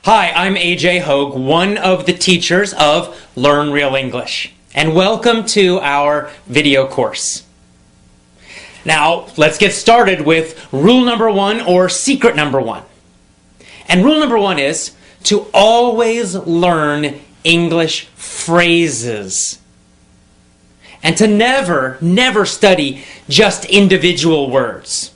Hi, I'm AJ Hogue, one of the teachers of Learn Real English, and welcome to our video course. Now, let's get started with rule number one, or secret number one. And rule number one is to always learn English phrases. And to never study just individual words.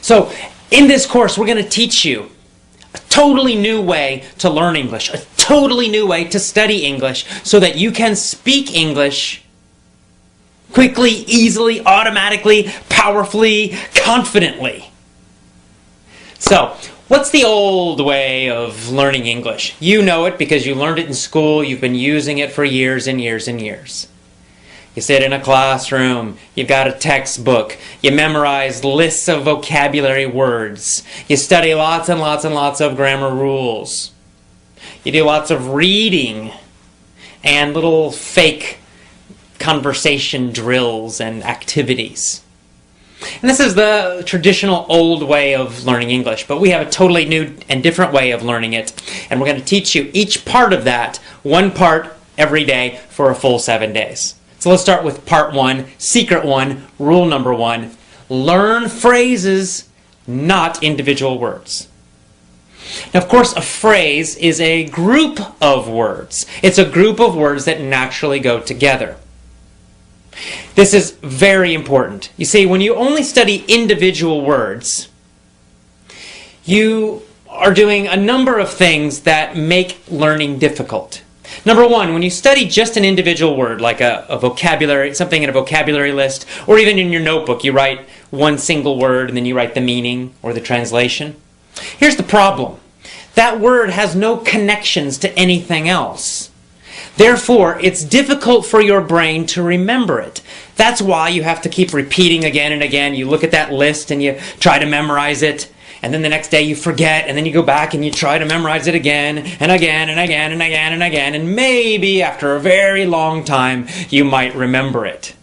So, in this course, we're going to teach you a totally new way to learn English, a totally new way to study English so that you can speak English quickly, easily, automatically, powerfully, confidently. So, what's the old way of learning English? You know it because you learned it in school, you've been using it for years and years and years. You sit in a classroom, you've got a textbook, you memorize lists of vocabulary words, you study lots and lots and lots of grammar rules. You do lots of reading and little fake conversation drills and activities. And this is the traditional old way of learning English, but we have a totally new and different way of learning it, and we're going to teach you each part of that, one part every day for a full 7 days. So let's start with part one, secret one, rule number one. Learn phrases, not individual words. Now, of course, a phrase is a group of words. It's a group of words that naturally go together. This is very important. You see, when you only study individual words, you are doing a number of things that make learning difficult. Number one, when you study just an individual word, like a vocabulary, something in a vocabulary list, or even in your notebook, you write one single word and then you write the meaning or the translation. Here's the problem. That word has no connections to anything else. Therefore, it's difficult for your brain to remember it. That's why you have to keep repeating again and again. You look at that list and you try to memorize it, and then the next day you forget, and then you go back and you try to memorize it again and again and again and again and again, and maybe after a very long time you might remember it.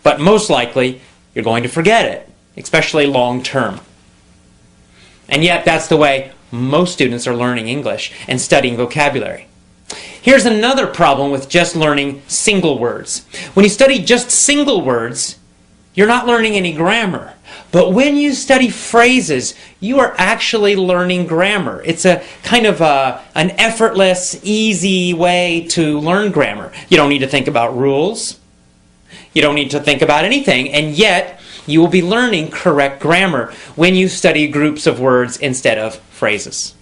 But most likely you're going to forget it, especially long term. And yet that's the way most students are learning English and studying vocabulary. Here's another problem with just learning single words. When you study just single words, you're not learning any grammar. But when you study phrases, you are actually learning grammar. It's a kind of an effortless, easy way to learn grammar. You don't need to think about rules. You don't need to think about anything. And yet, you will be learning correct grammar when you study groups of words instead of phrases.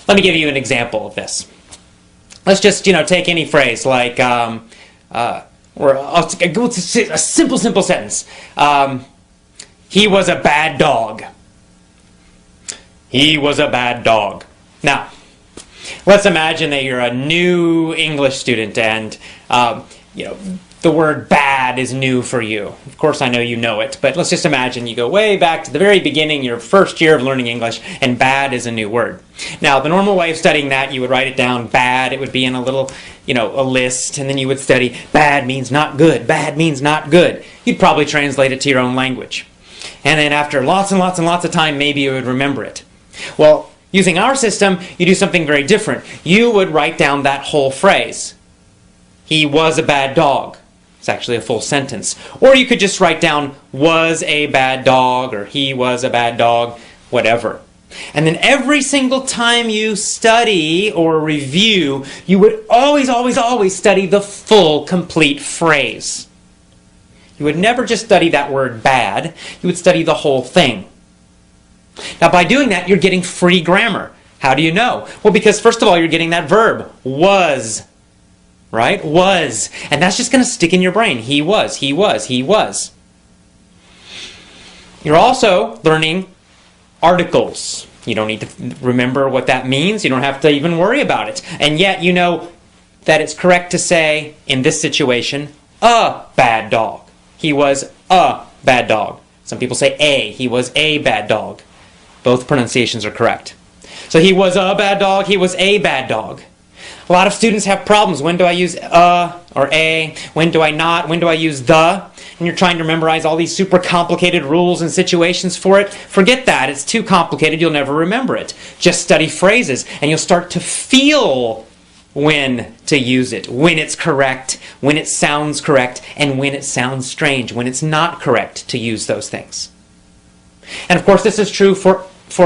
Let me give you an example of this. Let's just, take any phrase like, or a simple sentence. He was a bad dog. He was a bad dog. Now, let's imagine that you're a new English student and, the word bad is new for you. Of course, I know you know it, but let's just imagine you go way back to the very beginning, your first year of learning English, and bad is a new word. Now, the normal way of studying that, you would write it down, bad, it would be in a little, a list, and then you would study, bad means not good, bad means not good. You'd probably translate it to your own language. And then after lots and lots and lots of time, maybe you would remember it. Well, using our system, you do something very different. You would write down that whole phrase. He was a bad dog. It's actually a full sentence. Or you could just write down, was a bad dog, or he was a bad dog, whatever. And then every single time you study or review, you would always study the full, complete phrase. You would never just study that word bad. You would study the whole thing. Now, by doing that, you're getting free grammar. How do you know? Well, because first of all, you're getting that verb, was. Right? Was. And that's just going to stick in your brain. He was, he was, he was. You're also learning articles. You don't need to remember what that means. You don't have to even worry about it. And yet you know that it's correct to say, in this situation, a bad dog. He was a bad dog. Some people say a. He was a bad dog. Both pronunciations are correct. So he was a bad dog. He was a bad dog. A lot of students have problems. When do I use or a? When do I not? When do I use the? and you're trying to memorize all these super complicated rules and situations for it, forget that. It's too complicated. You'll never remember it. Just study phrases, and you'll start to feel when to use it, when it's correct, when it sounds correct, and when it sounds strange, when it's not correct to use those things. And of course, this is true for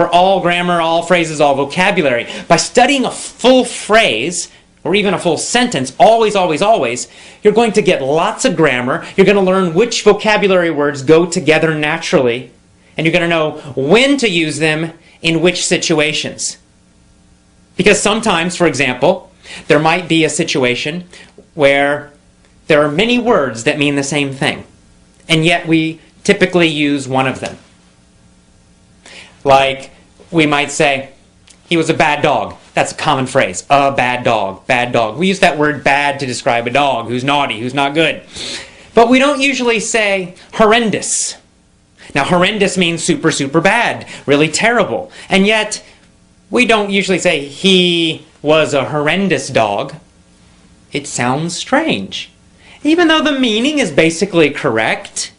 all grammar, all phrases, all vocabulary. By studying a full phrase, or even a full sentence, always, always, always, you're going to get lots of grammar. You're going to learn which vocabulary words go together naturally, and you're going to know when to use them in which situations. Because sometimes, for example, there might be a situation where there are many words that mean the same thing, and yet we typically use one of them. Like, we might say, he was a bad dog. That's a common phrase. A bad dog, bad dog. We use that word bad to describe a dog who's naughty, who's not good. But we don't usually say horrendous. Now, horrendous means super, super bad, really terrible. And yet, we don't usually say he was a horrendous dog. It sounds strange. Even though the meaning is basically correct,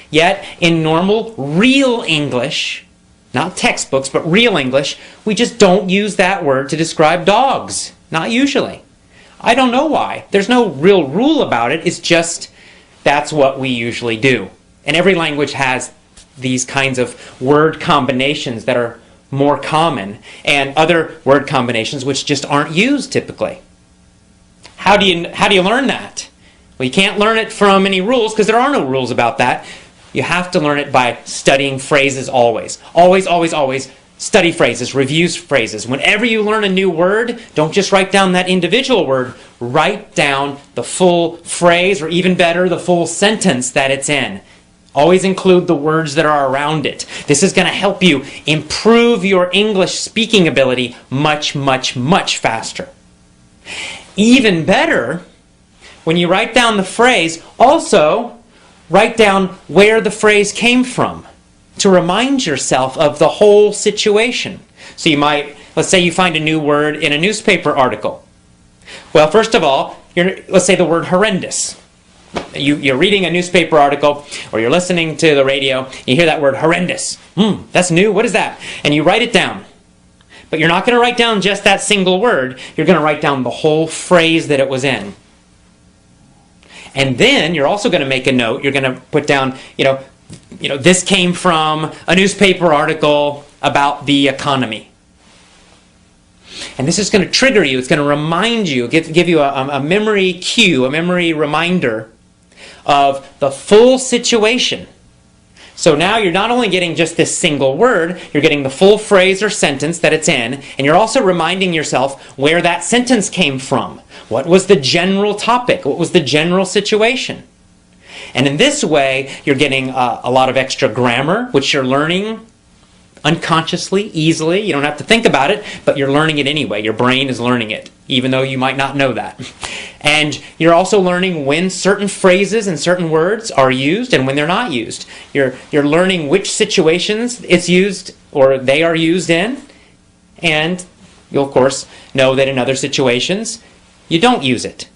yet in normal, real English, not textbooks, but real English, we just don't use that word to describe dogs. Not usually. I don't know why. There's no real rule about it. It's just that's what we usually do. And every language has these kinds of word combinations that are more common, and other word combinations which just aren't used typically. How do you learn that? Well, you can't learn it from any rules, because there are no rules about that. You have to learn it by studying phrases always. Always, always, always study phrases, review phrases. Whenever you learn a new word, don't just write down that individual word. Write down the full phrase, or even better, the full sentence that it's in. Always include the words that are around it. This is going to help you improve your English speaking ability much, much, much faster. Even better, when you write down the phrase, also write down where the phrase came from to remind yourself of the whole situation. So you might, let's say you find a new word in a newspaper article. Well, first of all, let's say the word horrendous. You're reading a newspaper article, or you're listening to the radio, you hear that word horrendous. That's new, what is that? And you write it down. But you're not going to write down just that single word, you're going to write down the whole phrase that it was in. And then you're also going to make a note, you're going to put down, this came from a newspaper article about the economy. And this is going to trigger you, it's going to remind you, give you a memory cue, a memory reminder of the full situation. So now you're not only getting just this single word, you're getting the full phrase or sentence that it's in, and you're also reminding yourself where that sentence came from. What was the general topic? What was the general situation? And in this way, you're getting a lot of extra grammar, which you're learning unconsciously, easily. You don't have to think about it, but you're learning it anyway. Your brain is learning it, even though you might not know that. And you're also learning when certain phrases and certain words are used and when they're not used. You're learning which situations it's used or they are used in, and you'll of course know that in other situations you don't use it.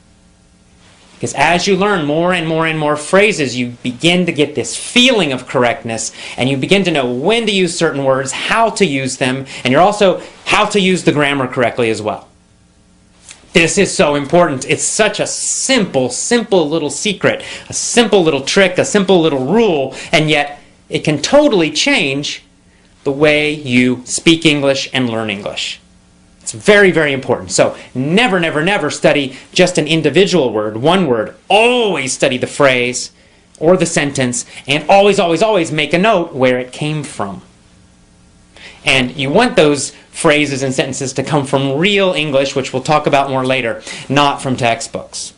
Because as you learn more and more and more phrases, you begin to get this feeling of correctness, and you begin to know when to use certain words, how to use them, and you're also how to use the grammar correctly as well. This is so important. It's such a simple, simple little secret, a simple little trick, a simple little rule, and yet it can totally change the way you speak English and learn English. It's very, very important. So never, never, never study just an individual word, one word. Always study the phrase or the sentence, and always, always, always make a note where it came from. And you want those phrases and sentences to come from real English, which we'll talk about more later, not from textbooks.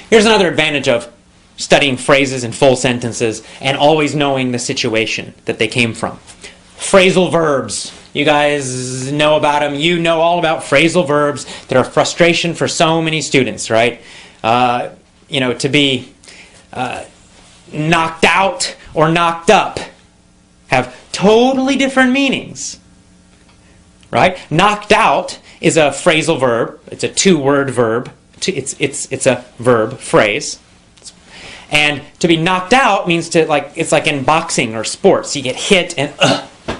Here's another advantage of studying phrases and full sentences and always knowing the situation that they came from. Phrasal verbs. You guys know about them. You know all about phrasal verbs that are a frustration for so many students, right? To be knocked out or knocked up have totally different meanings, right? Knocked out is a phrasal verb. It's a two-word verb. It's a verb phrase. And to be knocked out means it's like in boxing or sports. You get hit and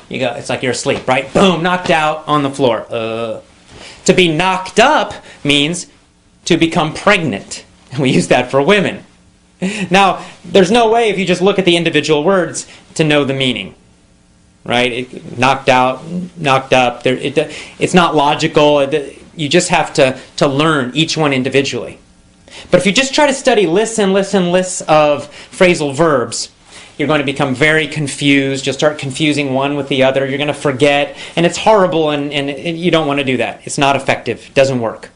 you go, it's like you're asleep, right? Boom, knocked out on the floor. To be knocked up means to become pregnant. We use that for women. Now, there's no way if you just look at the individual words to know the meaning. Right? Knocked out, knocked up. It's not logical. You just have to learn each one individually. But if you just try to study lists and lists and lists of phrasal verbs, you're going to become very confused. You'll start confusing one with the other. You're going to forget. And it's horrible, and you don't want to do that. It's not effective. It doesn't work.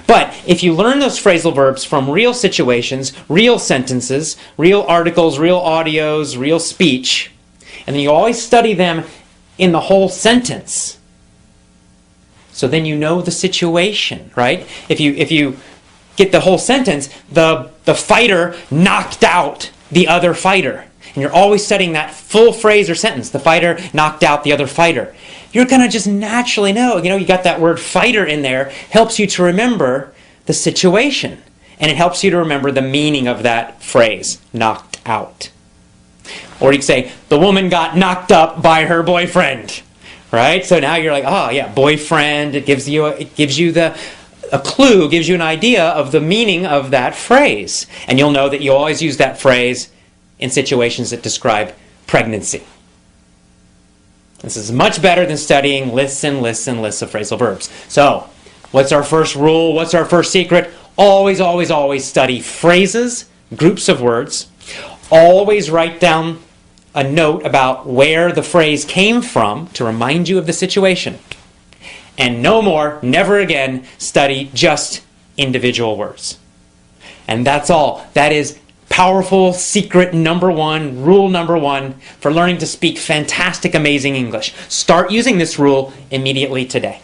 But if you learn those phrasal verbs from real situations, real sentences, real articles, real audios, real speech, and then you always study them in the whole sentence, so then you know the situation, right? If you get the whole sentence, the fighter knocked out the other fighter. And you're always studying that full phrase or sentence. The fighter knocked out the other fighter. You're going to just naturally know. You got that word fighter in there. Helps you to remember the situation. And it helps you to remember the meaning of that phrase, knocked out. Or you can say, the woman got knocked up by her boyfriend. Right? So now you're like, oh yeah, boyfriend. It gives you a clue, gives you an idea of the meaning of that phrase. And you'll know that you always use that phrase in situations that describe pregnancy. This is much better than studying lists and lists and lists of phrasal verbs. So, what's our first rule? What's our first secret? Always, always, always study phrases, groups of words. Always write down a note about where the phrase came from to remind you of the situation. And no more, never again, study just individual words. And that's all. That is powerful secret number one, rule number one for learning to speak fantastic, amazing English. Start using this rule immediately today.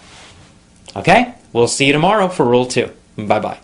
Okay? We'll see you tomorrow for rule 2. Bye-bye.